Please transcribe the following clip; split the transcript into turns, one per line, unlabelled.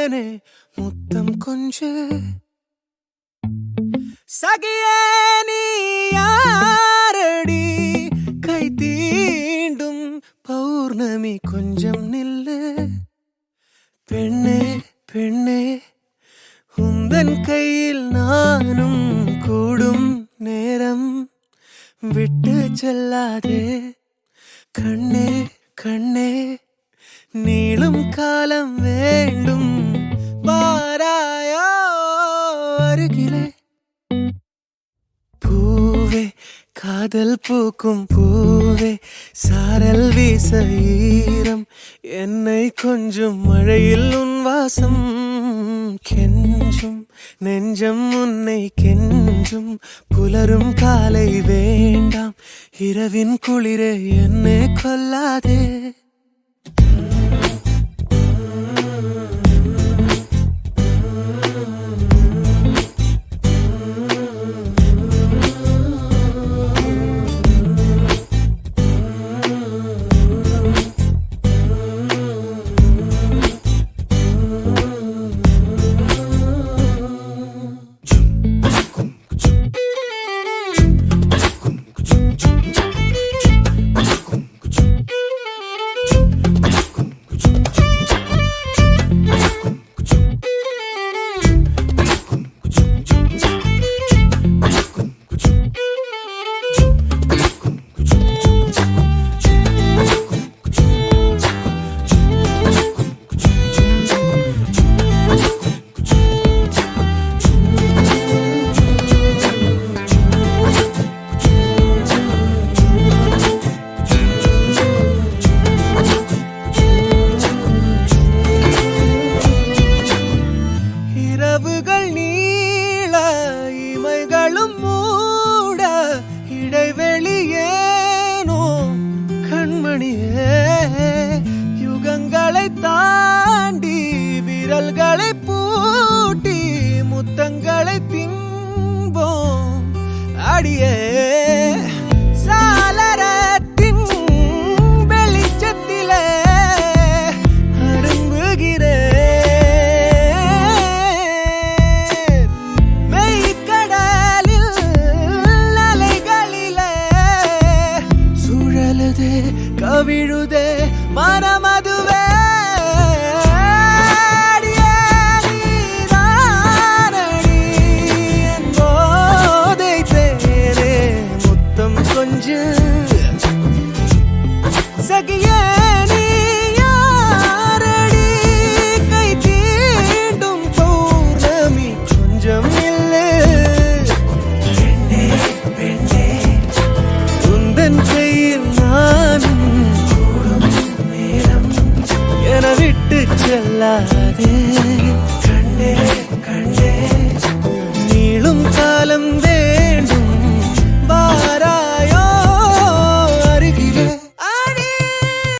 தந்தேனே முத்தம் கொஞ்சு சகியே நீ யாரடி கை தீண்டும் பௌர்ணமி கொஞ்சம் நில்லு பெண்ணே பெண்ணே உந்தன் கையில் நானும் கூடும் நேரம் விட்டு செல்லாதே கண்ணே கண்ணே நீளும் காலம் வேண்டும் வாராயோ அருகிலே பூவே காதல் பூக்கும் பூவே சாரல் வீச ஈரம் என்னை கொஞ்சம் மழையில் உன் வாசம் கெஞ்சும் நெஞ்சம் உன்னை கெஞ்சும் புலரும் காலை வேண்டாம் இரவின் குளிரே என்னை கொல்லாதே யுகங்களை தாண்டி விரல்களை பூட்டி முத்தங்களை திம்போம் அடியே சாளரத்தின் வெளிச்சத்திலே அரும்புகிறேன் மெய்க்கடலில் அலைகளிலே சுழலுதே கவிழுதே மனமதுவே போதை தேரே முத்தம் கொஞ்சு சகியே நீ யாரடி கை தீண்டும் பௌர்ணமி கொஞ்சம் இல்லை பெண்ணே பெண்ணே உந்தன் கையில் நானும் விட்டு செல்லாதே கண்ணே கண்ணே நீளும் காலம்